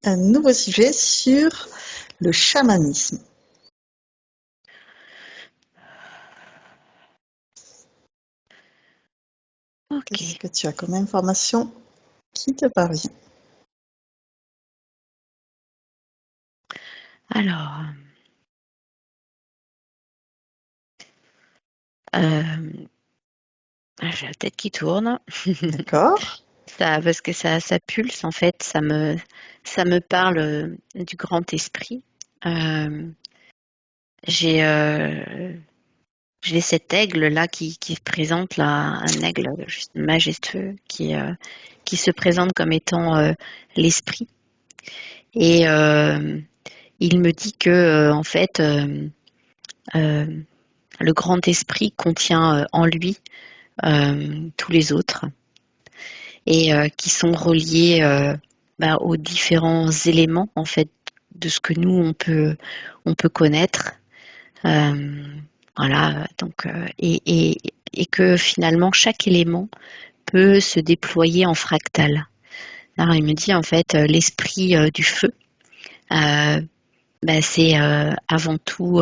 un nouveau sujet sur le chamanisme. Qu'est-ce Ok. que tu as comme information qui te parvient? Alors, j'ai la tête qui tourne. D'accord. Parce que ça pulse, en fait, ça me parle du grand esprit. Euh, j'ai, euh, j'ai cet aigle là qui se présente là, un aigle juste majestueux qui se présente comme étant l'esprit. Et il me dit que en fait, euh, le grand esprit contient en lui tous les autres et qui sont reliés aux différents éléments en fait de ce que nous on peut connaître. Euh, voilà, donc et que finalement chaque élément peut se déployer en fractal. Alors il me dit en fait l'esprit du feu, euh, c'est avant tout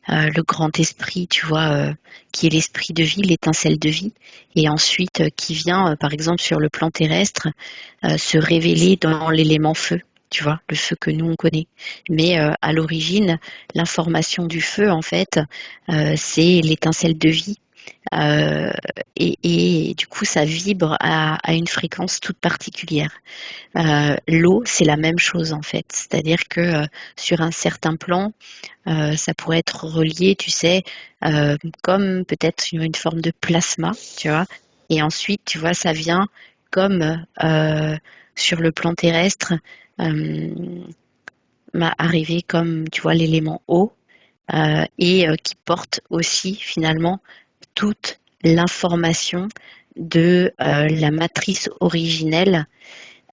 le grand esprit, tu vois, qui est l'esprit de vie, l'étincelle de vie, et ensuite qui vient, par exemple, sur le plan terrestre, se révéler dans l'élément feu, tu vois, le feu que nous on connaît. Mais à l'origine, l'information du feu, en fait, c'est l'étincelle de vie. euh, et du coup, ça vibre à une fréquence toute particulière. L'eau, c'est la même chose en fait, c'est-à-dire que sur un certain plan, ça pourrait être relié, tu sais, comme peut-être une forme de plasma, tu vois. Et ensuite, tu vois, ça vient comme sur le plan terrestre, euh, arriver comme, tu vois, l'élément eau et qui porte aussi finalement toute l'information de la matrice originelle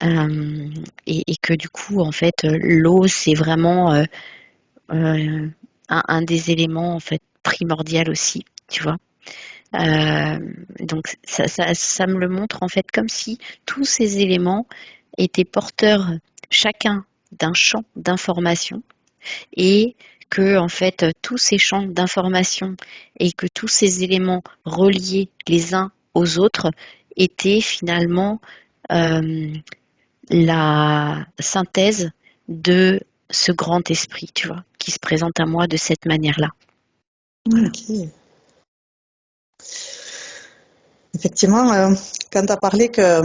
et que du coup, en fait, l'eau, c'est vraiment euh, un des éléments en fait primordial aussi, tu vois. Euh, donc ça me le montre en fait comme si tous ces éléments étaient porteurs chacun d'un champ d'information et que en fait tous ces champs d'information et que tous ces éléments reliés les uns aux autres étaient finalement euh, la synthèse de ce grand esprit, tu vois, qui se présente à moi de cette manière-là. Voilà. Ok. Effectivement, quand tu as parlé que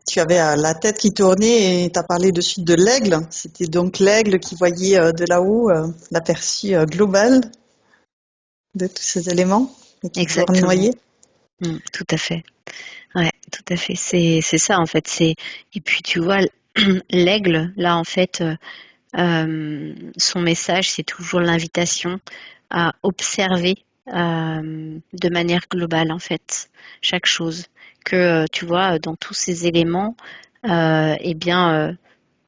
tu avais la tête qui tournait et tu as parlé de suite de l'aigle, c'était donc l'aigle qui voyait de là-haut l'aperçu global de tous ces éléments et qui Exactement. tournoyait. Tout à fait. Ouais, tout à fait. C'est ça en fait. Et puis tu vois l'aigle là en fait. Son message, c'est toujours l'invitation à observer de manière globale, en fait, chaque chose. Que, tu vois, dans tous ces éléments, eh bien,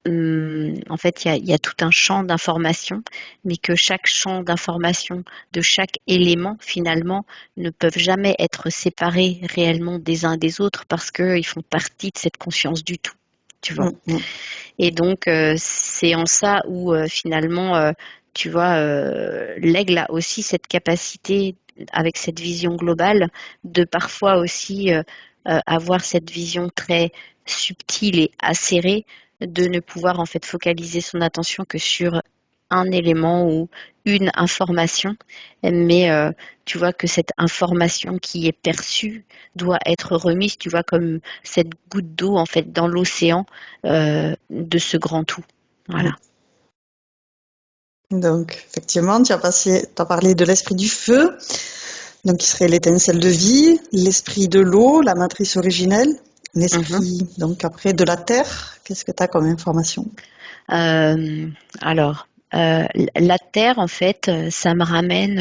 en fait, il y a tout un champ d'information, mais que chaque champ d'information de chaque élément, finalement, ne peuvent jamais être séparés réellement des uns des autres parce qu'ils font partie de cette conscience du tout, tu vois. Mm, mm. Et donc, c'est en ça où finalement, tu vois, l'aigle a aussi cette capacité, avec cette vision globale, de parfois aussi avoir cette vision très subtile et acérée, de ne pouvoir en fait focaliser son attention que sur un élément ou une information, mais tu vois que cette information qui est perçue doit être remise, tu vois, comme cette goutte d'eau en fait dans l'océan de ce grand tout. Voilà. Donc, effectivement, tu as parlé de l'esprit du feu, donc qui serait l'étincelle de vie, l'esprit de l'eau, la matrice originelle, Mhm. l'esprit, donc après, de la terre. Qu'est-ce que tu as comme information? Euh, alors, la Terre, en fait, ça me ramène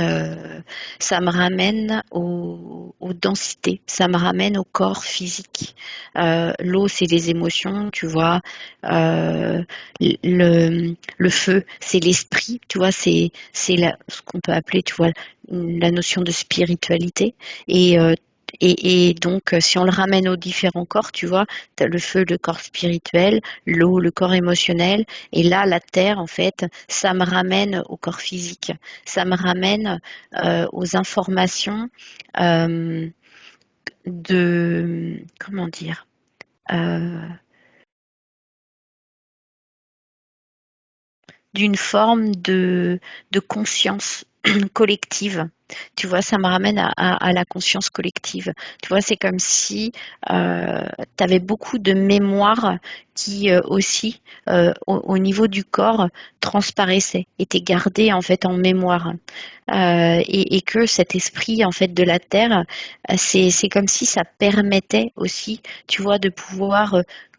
aux densités, ça me ramène au corps physique. L'eau, c'est les émotions, tu vois. Euh, le feu, c'est l'esprit, tu vois. Ce qu'on peut appeler, tu vois, la notion de spiritualité. Et et donc, si on le ramène aux différents corps, tu vois, tu as le feu, le corps spirituel, l'eau, le corps émotionnel, et là, la terre, en fait, ça me ramène au corps physique, ça me ramène aux informations euh, de, comment dire, euh, d'une forme de conscience collective. Tu vois, ça me ramène à la conscience collective. Tu vois, c'est comme si tu avais beaucoup de mémoire qui aussi, au niveau du corps, transparaissait, était gardée en fait en mémoire. Et que cet esprit en fait de la terre, c'est comme si ça permettait aussi, tu vois, de pouvoir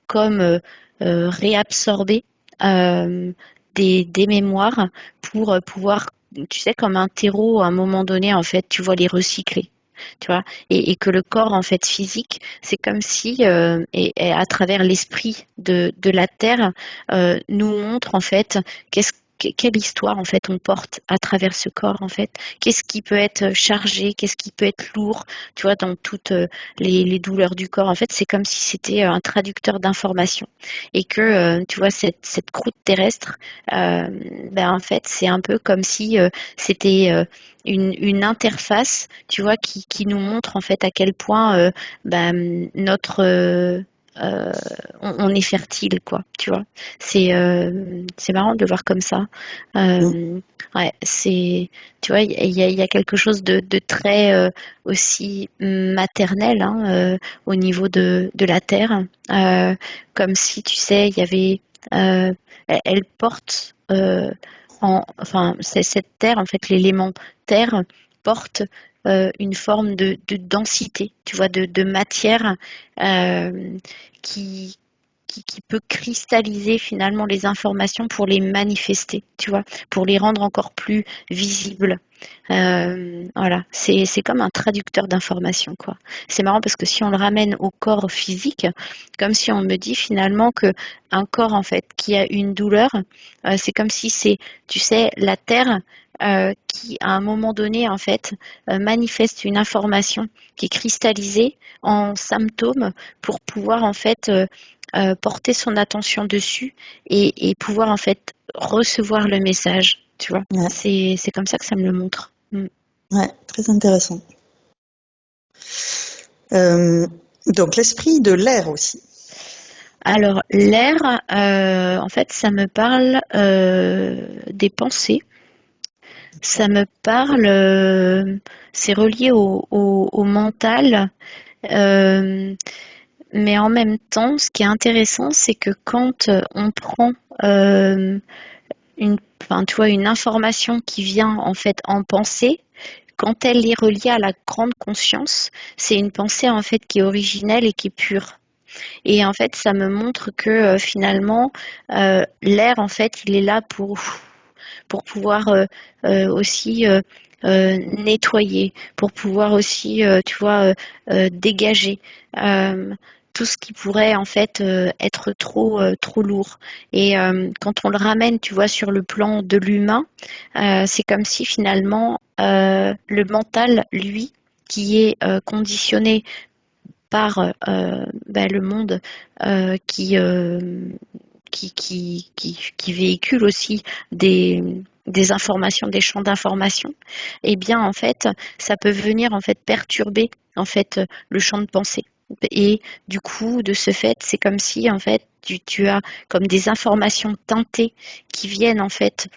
comme réabsorber euh, des mémoires pour pouvoir, tu sais, comme un terreau, à un moment donné, en fait, tu vois, les recycler. Tu vois, et que le corps en fait physique, c'est comme si et à travers l'esprit de la terre nous montre en fait quelle histoire en fait on porte à travers ce corps en fait, qu'est-ce qui peut être chargé, qu'est-ce qui peut être lourd, tu vois, dans toutes les douleurs du corps en fait, c'est comme si c'était un traducteur d'informations et que tu vois cette croûte terrestre, euh, ben en fait c'est un peu comme si c'était une interface, tu vois, qui nous montre en fait à quel point notre euh, on est fertile, quoi, tu vois. C'est marrant de le voir comme ça. Mm. Ouais, c'est, tu vois, il y a quelque chose de très aussi maternel hein, au niveau de la terre, comme si, tu sais, il y avait, elle porte enfin, cette terre, en fait, l'élément terre porte une forme de densité, tu vois, de matière euh, qui, qui peut cristalliser finalement les informations pour les manifester, tu vois, pour les rendre encore plus visibles. Voilà, c'est comme un traducteur d'informations, quoi. C'est marrant parce que si on le ramène au corps physique, comme si on me dit finalement que un corps en fait qui a une douleur, c'est comme si c'est, tu sais, la terre qui à un moment donné en fait manifeste une information qui est cristallisée en symptômes pour pouvoir en fait porter son attention dessus et pouvoir en fait recevoir le message, tu vois. Ouais, C'est comme ça que ça me le montre. Mm. ouais, très intéressant. Euh, donc l'esprit de l'air aussi. Alors l'air, en fait, ça me parle des pensées. Ça me parle, c'est relié au mental. euh, mais en même temps, ce qui est intéressant, c'est que quand on prend euh, enfin, tu vois, une information qui vient en fait en pensée, quand elle est reliée à la grande conscience, c'est une pensée en fait qui est originelle et qui est pure. Et en fait, ça me montre que finalement, l'air en fait, il est là pour pouvoir aussi nettoyer, pour pouvoir aussi, tu vois, dégager tout ce qui pourrait en fait être trop lourd. Et quand on le ramène, tu vois, sur le plan de l'humain, c'est comme si finalement le mental, lui, qui est conditionné par le monde euh, qui, euh, qui véhicule aussi des informations, des champs d'information, eh bien en fait, ça peut venir en fait perturber en fait le champ de pensée. Et du coup, de ce fait, c'est comme si en fait tu as comme des informations teintées qui viennent en fait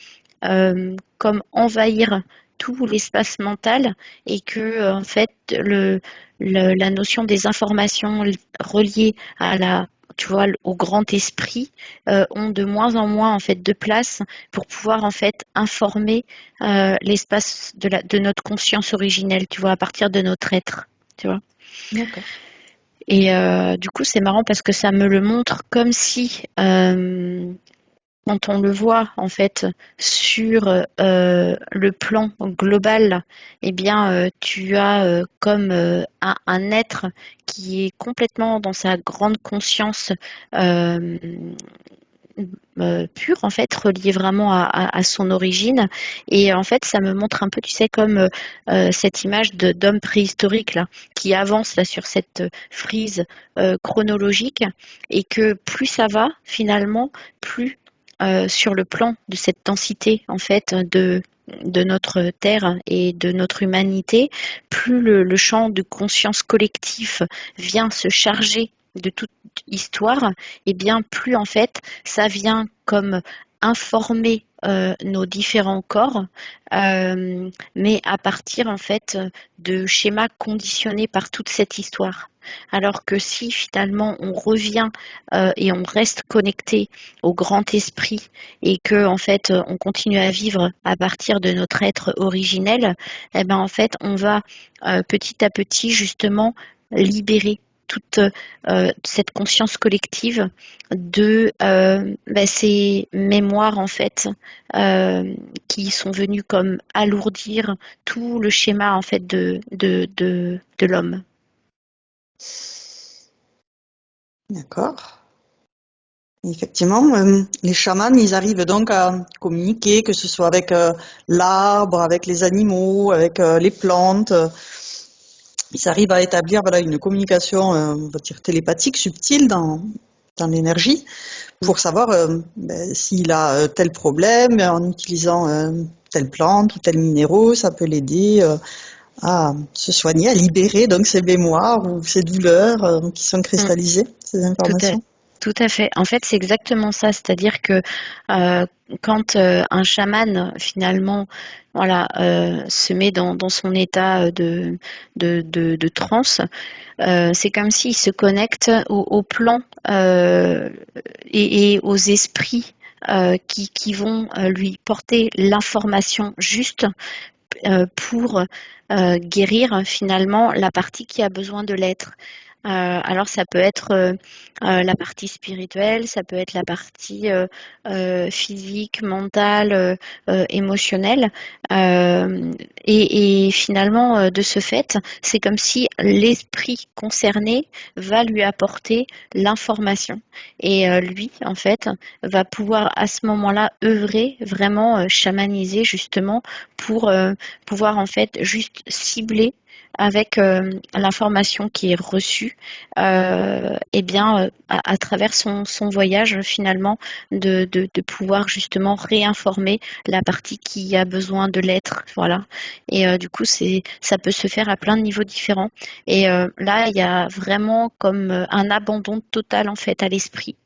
comme envahir tout l'espace mental et que en fait la notion des informations reliées à la tu vois au grand esprit ont de moins en moins en fait de place pour pouvoir en fait informer l'espace de notre conscience originelle, tu vois, à partir de notre être, tu vois. D'accord. Et du coup, c'est marrant parce que ça me le montre comme si quand on le voit en fait sur le plan global, eh bien tu as comme un être qui est complètement dans sa grande conscience, euh, pur, en fait, relié vraiment à son origine. Et en fait, ça me montre un peu, tu sais, comme cette image d'homme préhistorique là, qui avance là sur cette frise chronologique, et que plus ça va, finalement, plus sur le plan de cette densité, en fait, de notre Terre et de notre humanité, plus le champ de conscience collectif vient se charger de toute histoire, et bien plus en fait ça vient comme informer nos différents corps, mais à partir en fait de schémas conditionnés par toute cette histoire. Alors que si finalement on revient et on reste connecté au grand esprit, et que en fait on continue à vivre à partir de notre être originel, eh ben en fait on va petit à petit justement libérer toute cette conscience collective de ces mémoires en fait qui sont venues comme alourdir tout le schéma en fait de l'homme. D'accord. Effectivement, les chamans, ils arrivent donc à communiquer, que ce soit avec l'arbre, avec les animaux, avec les plantes. Ils arrivent à établir voilà, une communication, on va dire télépathique, subtile dans l'énergie, pour savoir s'il a tel problème en utilisant telle plante ou tel minéraux, ça peut l'aider à se soigner, à libérer donc ses mémoires ou ses douleurs qui sont Mm. cristallisées, ces Tout à, informations. tout à fait. En fait, c'est exactement ça. C'est-à-dire que euh, quand un chaman, finalement, voilà, se met dans son état de transe, c'est comme s'il se connecte au plan et aux esprits qui vont lui porter l'information juste pour guérir finalement la partie qui a besoin de l'être. Alors ça peut être la partie spirituelle, ça peut être la partie physique, mentale, émotionnelle. Euh, et finalement, de ce fait, c'est comme si l'esprit concerné va lui apporter l'information. Et lui, en fait, va pouvoir à ce moment-là œuvrer, vraiment chamaniser justement pour pouvoir en fait juste cibler avec l'information qui est reçue, et bien à travers son voyage finalement de pouvoir justement réinformer la partie qui a besoin de l'être, voilà. Et du coup ça peut se faire à plein de niveaux différents. Et là il y a vraiment comme un abandon total en fait à l'esprit.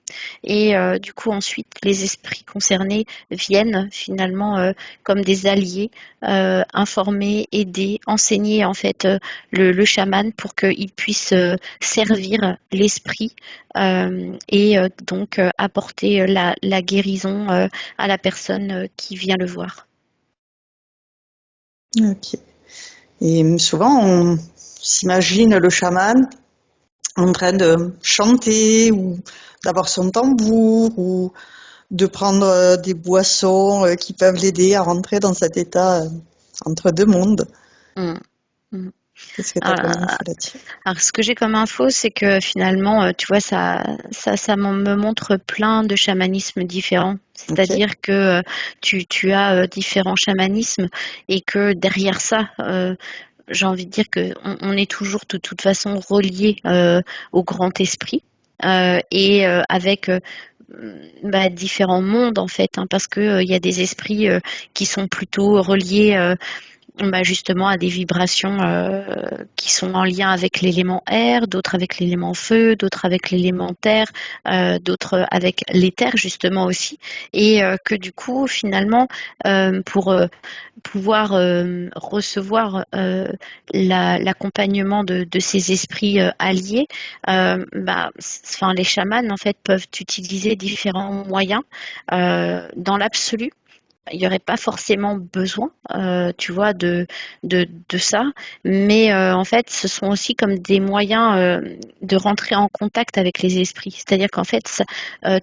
Et du coup, ensuite, les esprits concernés viennent finalement comme des alliés, informer, aider, enseigner en fait le chaman pour qu'il puisse servir l'esprit et donc apporter la guérison à la personne qui vient le voir. Ok. Et souvent, on s'imagine le chaman en train de chanter ou d'avoir son tambour ou de prendre des boissons qui peuvent l'aider à rentrer dans cet état entre deux mondes. Mm. Mm. Qu'est-ce que tu as comme Euh, info là-dessus? Alors, ce que j'ai comme info, c'est que finalement, tu vois, me montre plein de chamanismes différents. Ok. C'est-à-dire que tu as différents chamanismes, et que derrière ça, j'ai envie de dire que on est toujours de toute façon relié au grand esprit, et avec différents mondes en fait, hein, parce que il y a des esprits qui sont plutôt reliés justement à des vibrations qui sont en lien avec l'élément air, d'autres avec l'élément feu, d'autres avec l'élément terre, d'autres avec l'éther justement aussi, et que du coup finalement pour pouvoir recevoir l'accompagnement de ces esprits alliés, enfin les chamans en fait peuvent utiliser différents moyens. Dans l'absolu, il n'y aurait pas forcément besoin, tu vois, de ça. Mais en fait, ce sont aussi comme des moyens de rentrer en contact avec les esprits. C'est-à-dire qu'en fait,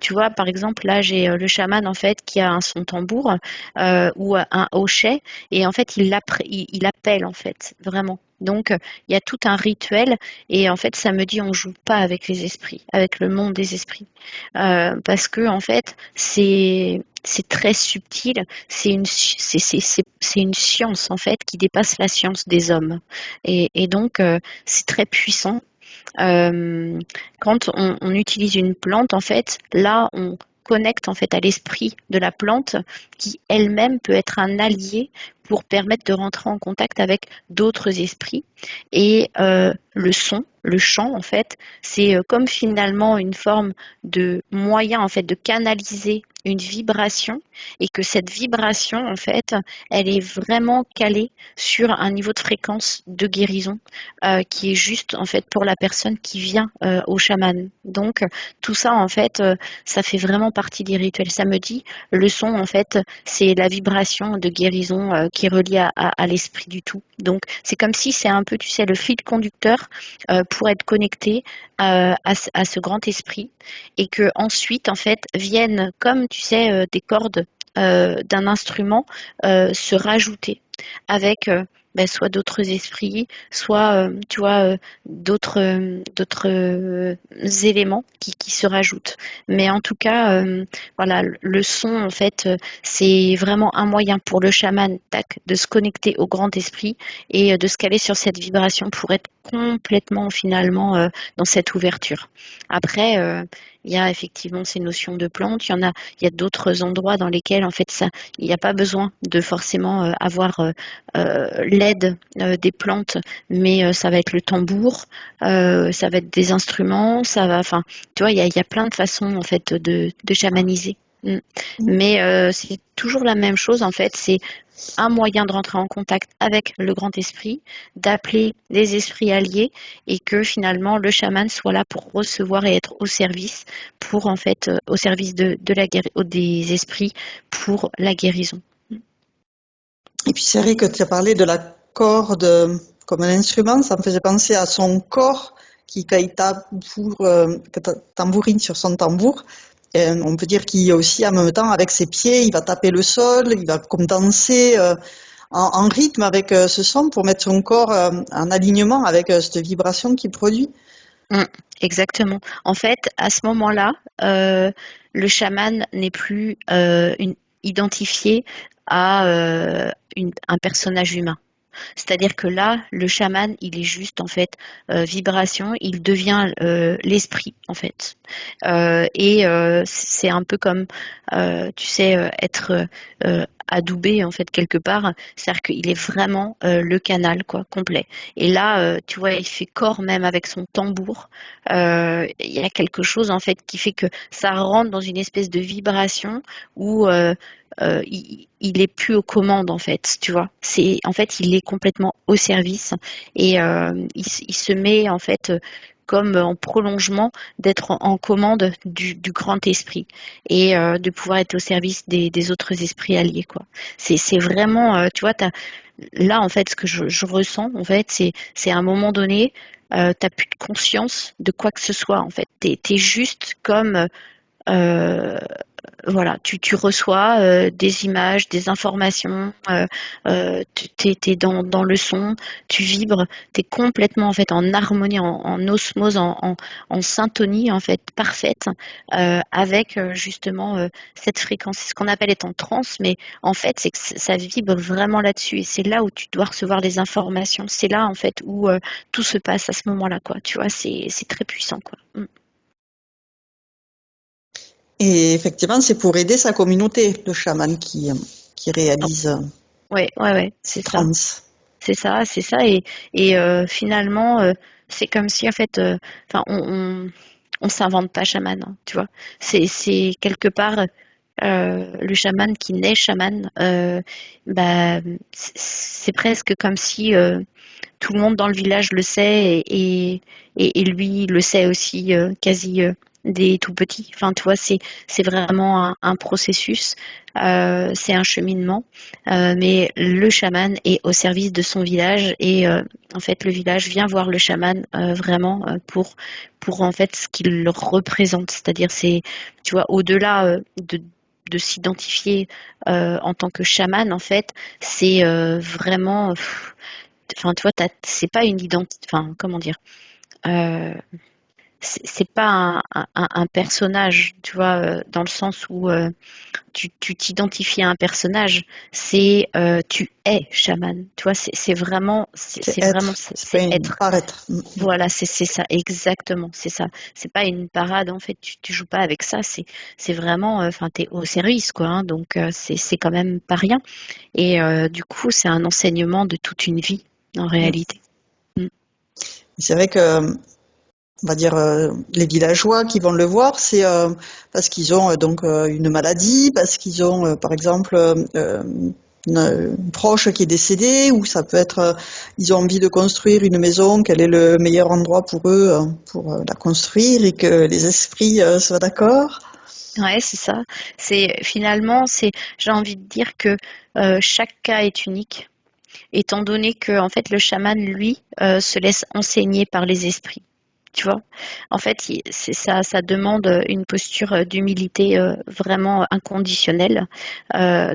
tu vois, par exemple, là, j'ai le chaman en fait qui a son tambour ou un hochet, et en fait, il appelle en fait vraiment. Donc, il y a tout un rituel et en fait, ça me dit on joue pas avec les esprits, avec le monde des esprits. Parce que en fait, c'est très subtil, c'est une science en fait qui dépasse la science des hommes. Et donc, c'est très puissant. Euh, Quand on utilise une plante, en fait, là, on connecte en fait à l'esprit de la plante qui elle-même peut être un allié pour permettre de rentrer en contact avec d'autres esprits. Et le son, le chant, en fait, c'est comme finalement une forme de moyen en fait de canaliser une vibration et que cette vibration, en fait, elle est vraiment calée sur un niveau de fréquence de guérison qui est juste en fait pour la personne qui vient au chaman. Donc tout ça en fait, ça fait vraiment partie des rituels. Ça me dit, le son en fait, c'est la vibration de guérison qui est reliée à l'esprit du tout. Donc c'est comme si c'est un peu, tu sais, le fil conducteur pour être connecté à ce grand esprit et que ensuite en fait viennent comme tu sais des cordes d'un instrument se rajouter avec ben, soit d'autres esprits, soit tu vois d'autres éléments qui se rajoutent. Mais en tout cas, voilà, le son en fait, c'est vraiment un moyen pour le chaman tac, de se connecter au grand esprit et de se caler sur cette vibration pour être complètement finalement dans cette ouverture. Après, il y a effectivement ces notions de plantes, il y a d'autres endroits dans lesquels en fait ça, il n'y a pas besoin de forcément avoir l'aide des plantes, mais ça va être le tambour, ça va être des instruments, ça va, enfin, tu vois, il y a plein de façons en fait de chamaniser. Mm. Mais c'est toujours la même chose en fait, c'est un moyen de rentrer en contact avec le grand esprit, d'appeler les esprits alliés et que finalement le chaman soit là pour recevoir et être au service pour en fait au service de la des esprits pour la guérison. Et puis c'est vrai que tu as parlé de la corde comme un instrument, ça me faisait penser à son corps qui, quand il tambourine sur son tambour, on peut dire qu'il aussi en même temps avec ses pieds, il va taper le sol, il va comme danser en rythme avec ce son pour mettre son corps en alignement avec cette vibration qu'il produit. Mm, exactement. En fait, à ce moment-là, le chaman n'est plus identifié à un personnage humain. C'est-à-dire que là, le chaman, il est juste en fait vibration, il devient l'esprit en fait. Et c'est un peu comme, tu sais, être adoubé en fait quelque part. C'est-à-dire qu'il est vraiment le canal quoi, complet. Et là, tu vois, il fait corps même avec son tambour. Il y a quelque chose en fait qui fait que ça rentre dans une espèce de vibration où il est plus aux commandes en fait, tu vois. C'est en fait il est complètement au service et il se met en fait comme en prolongement d'être en commande du grand esprit et de pouvoir être au service des autres esprits alliés quoi. C'est vraiment tu vois là en fait ce que je ressens en fait c'est à un moment donné t'as plus de conscience de quoi que ce soit en fait. T'es juste comme euh, voilà, tu reçois des images, des informations, t'es dans le son, tu vibres, tu es complètement en fait en harmonie, en osmose, en syntonie en fait parfaite avec justement cette fréquence. C'est ce qu'on appelle être en transe, mais en fait c'est que ça vibre vraiment là-dessus et c'est là où tu dois recevoir les informations. C'est là en fait où tout se passe à ce moment-là, quoi. Tu vois, c'est très puissant, quoi. Mm. Et effectivement, c'est pour aider sa communauté, le chaman qui réalise Ouais, ces c'est ça. trans. C'est ça, et finalement, c'est comme si en fait, enfin, on s'invente pas chaman, hein, tu vois. C'est quelque part le chaman qui naît chaman. Bah, c'est presque comme si tout le monde dans le village le sait et lui il le sait aussi quasi des tout petits. Enfin, tu vois, c'est vraiment un processus, c'est un cheminement, mais le chaman est au service de son village et en fait le village vient voir le chaman vraiment pour en fait ce qu'il représente, c'est-à-dire c'est tu vois au-delà de s'identifier en tant que chaman en fait c'est vraiment enfin, tu vois, c'est pas une identité, enfin, comment dire, euh, c'est pas un personnage, tu vois, dans le sens où tu t'identifies à un personnage, c'est tu es chaman, tu vois, c'est vraiment, C'est c'est vraiment, être, c'est pas c'est une être. paraître. Voilà, c'est ça, exactement, c'est ça. C'est pas une parade, en fait, tu joues pas avec ça, c'est vraiment, enfin, t'es au service, quoi, hein, donc c'est quand même pas rien. Et du coup, c'est un enseignement de toute une vie, en réalité. Mm. C'est vrai que, on va dire, les villageois qui vont le voir, c'est parce qu'ils ont donc une maladie, parce qu'ils ont, par exemple, une proche qui est décédé, ou ça peut être, ils ont envie de construire une maison, quel est le meilleur endroit pour eux pour la construire et que les esprits soient d'accord. Ouais, c'est ça. C'est finalement, j'ai envie de dire que chaque cas est unique, étant donné que en fait le chaman, lui, se laisse enseigner par les esprits. Tu vois, en fait, c'est ça, ça demande une posture d'humilité vraiment inconditionnelle,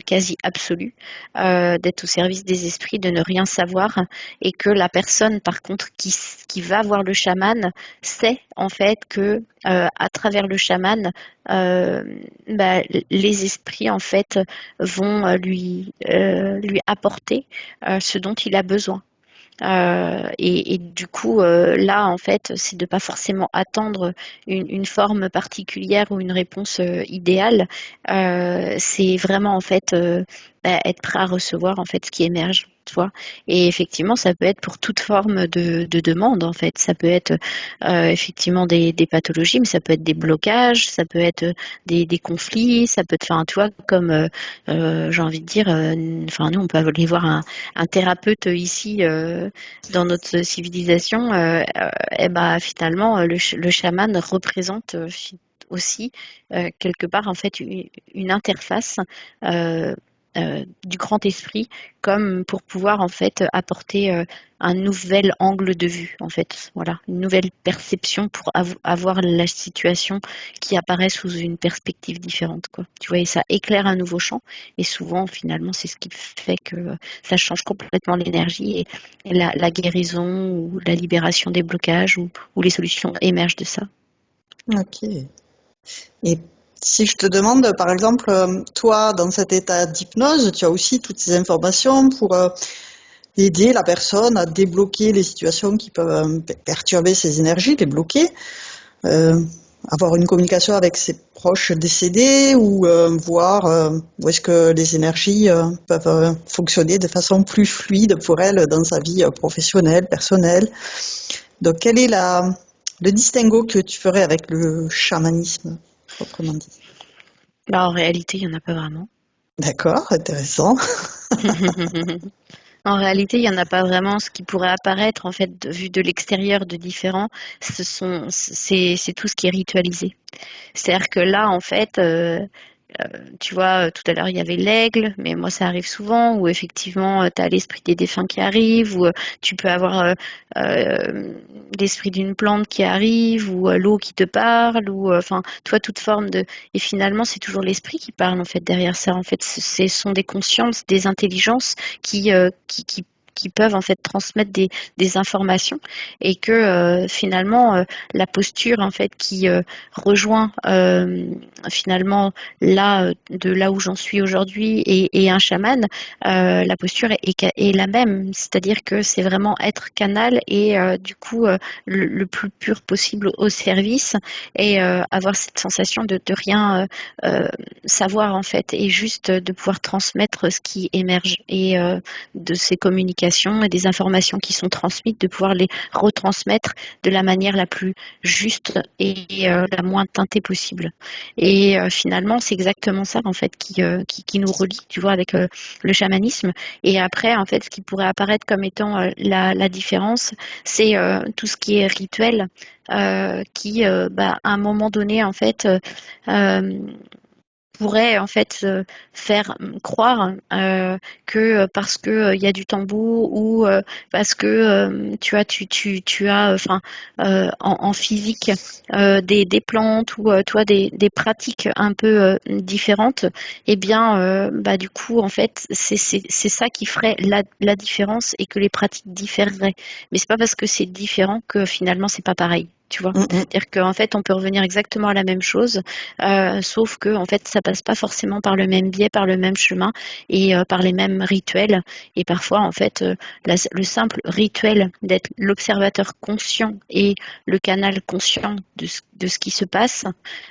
quasi absolue, d'être au service des esprits, de ne rien savoir, et que la personne, par contre, qui va voir le chaman, sait en fait que à travers le chaman, euh, bah, les esprits en fait vont lui apporter ce dont il a besoin. Et du coup, là, en fait, c'est de pas forcément attendre une forme particulière ou une réponse idéale. C'est vraiment en fait être prêt à recevoir en fait ce qui émerge, tu vois. Et effectivement, ça peut être pour toute forme de demande en fait. Ça peut être effectivement des pathologies, mais ça peut être des blocages, ça peut être des conflits, ça peut être, enfin, tu vois, comme j'ai envie de dire, enfin, nous, on peut aller voir un thérapeute ici dans notre civilisation, et ben, finalement, le chaman représente aussi quelque part en fait une interface du grand esprit, comme pour pouvoir en fait apporter un nouvel angle de vue, en fait, voilà, une nouvelle perception pour avoir la situation qui apparaît sous une perspective différente, quoi. Tu vois, et ça éclaire un nouveau champ. Et souvent, finalement, c'est ce qui fait que ça change complètement l'énergie et la guérison ou la libération des blocages ou les solutions émergent de ça. Ok. Et si je te demande, par exemple, toi, dans cet état d'hypnose, tu as aussi toutes ces informations pour aider la personne à débloquer les situations qui peuvent perturber ses énergies, les bloquer, euh, avoir une communication avec ses proches décédés ou voir où est-ce que les énergies peuvent fonctionner de façon plus fluide pour elle dans sa vie professionnelle, personnelle. Donc, quel est le distinguo que tu ferais avec le chamanisme, proprement dit? Bah, en réalité, il n'y en a pas vraiment. D'accord, intéressant. En réalité, il n'y en a pas vraiment. Ce qui pourrait apparaître, en fait, vu de l'extérieur de différent, c'est tout ce qui est ritualisé. C'est-à-dire que là, en fait, tu vois, tout à l'heure, il y avait l'aigle, mais moi, ça arrive souvent où effectivement, tu as l'esprit des défunts qui arrive, ou tu peux avoir euh, l'esprit d'une plante qui arrive, ou l'eau qui te parle, ou enfin, toi, toute forme de. Et finalement, c'est toujours l'esprit qui parle, en fait, derrière ça. En fait, ce sont des consciences, des intelligences qui peuvent en fait transmettre des informations et que finalement la posture en fait qui rejoint finalement de là où j'en suis aujourd'hui et un chaman, la posture est la même, c'est-à-dire que c'est vraiment être canal et du coup le plus pur possible au service et avoir cette sensation de rien savoir en fait et juste de pouvoir transmettre ce qui émerge et de ces communications et des informations qui sont transmises, de pouvoir les retransmettre de la manière la plus juste et la moins teintée possible. Et finalement, c'est exactement ça en fait qui nous relie, tu vois, avec le chamanisme. Et après, en fait, ce qui pourrait apparaître comme étant la différence, c'est tout ce qui est rituel, qui, à un moment donné, en fait, euh, pourrait en fait faire croire que parce que il y a du tambour ou parce que tu as enfin en physique des plantes ou toi des pratiques un peu différentes, eh bien bah du coup en fait c'est ça qui ferait la différence et que les pratiques différeraient. Mais c'est pas parce que c'est différent que finalement c'est pas pareil. Tu vois, Mm, mm. c'est-à-dire qu'en fait, on peut revenir exactement à la même chose, sauf que en fait, ça passe pas forcément par le même biais, par le même chemin et par les mêmes rituels. Et parfois, en fait, le simple rituel d'être l'observateur conscient et le canal conscient de ce qui se passe,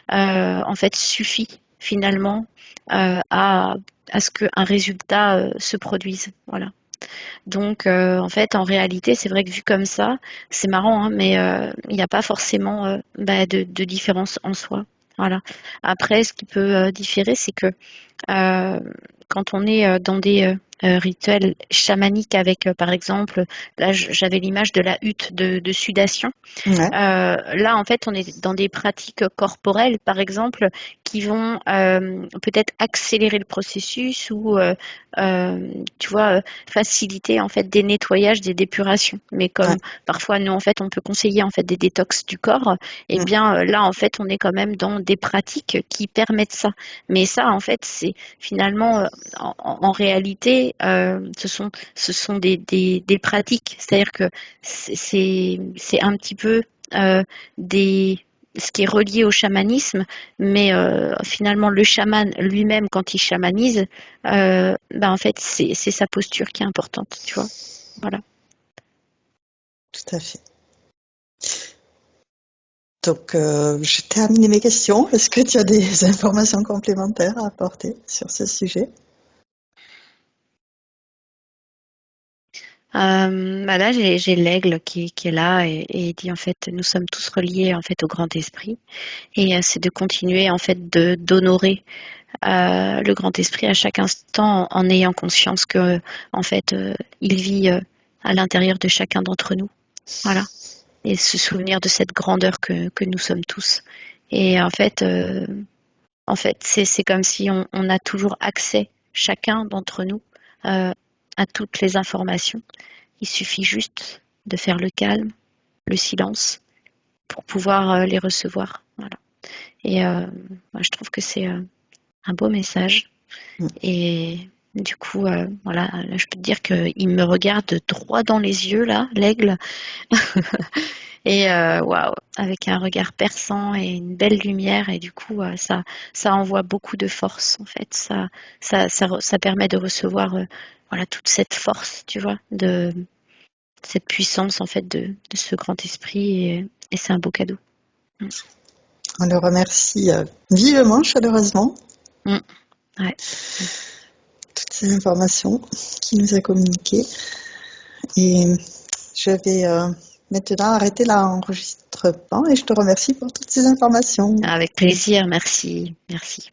en fait, suffit finalement à ce qu'un résultat se produise. Voilà. Donc, en fait, en réalité, c'est vrai que vu comme ça, c'est marrant, hein, mais il n'y a pas forcément bah, de différence en soi. Voilà. Après, ce qui peut différer, c'est que euh, quand on est dans des rituels chamaniques avec, par exemple, là, j'avais l'image de la hutte de sudation. Ouais. Là, en fait, on est dans des pratiques corporelles, par exemple, qui vont peut-être accélérer le processus ou, tu vois, faciliter en fait des nettoyages, des dépurations. Mais Ouais. comme parfois nous, en fait, on peut conseiller en fait des détox du corps, eh Mm. bien là, en fait, on est quand même dans des pratiques qui permettent ça. Mais ça, en fait, c'est finalement, en réalité, ce sont des pratiques. C'est-à-dire que c'est un petit peu euh, des, ce qui est relié au chamanisme, mais finalement le chaman lui-même, quand il chamanise, ben en fait c'est sa posture qui est importante, tu vois. Voilà. Tout à fait. Donc, j'ai terminé mes questions. Est-ce que tu as des informations complémentaires à apporter sur ce sujet? Bah là j'ai l'aigle qui est là et il dit en fait nous sommes tous reliés en fait au grand esprit et c'est de continuer en fait de d'honorer le grand esprit à chaque instant en ayant conscience que en fait il vit à l'intérieur de chacun d'entre nous. Voilà. Et se souvenir de cette grandeur que nous sommes tous. Et en fait c'est comme si on a toujours accès, chacun d'entre nous, à toutes les informations. Il suffit juste de faire le calme, le silence, pour pouvoir les recevoir. Voilà. Et moi, je trouve que c'est un beau message. Mm. Et du coup, voilà, là, je peux te dire qu'il me regarde droit dans les yeux, là, l'aigle. Et waouh, avec un regard perçant et une belle lumière. Et du coup, ça envoie beaucoup de force, en fait. Ça permet de recevoir voilà, toute cette force, tu vois, de cette puissance, en fait, de ce grand esprit. Et c'est un beau cadeau. Mm. On le remercie vivement, chaleureusement, Mm. Ouais. toutes ces informations qu'il nous a communiquées. Et je vais maintenant arrêter l'enregistrement et je te remercie pour toutes ces informations. Avec plaisir, merci. Merci.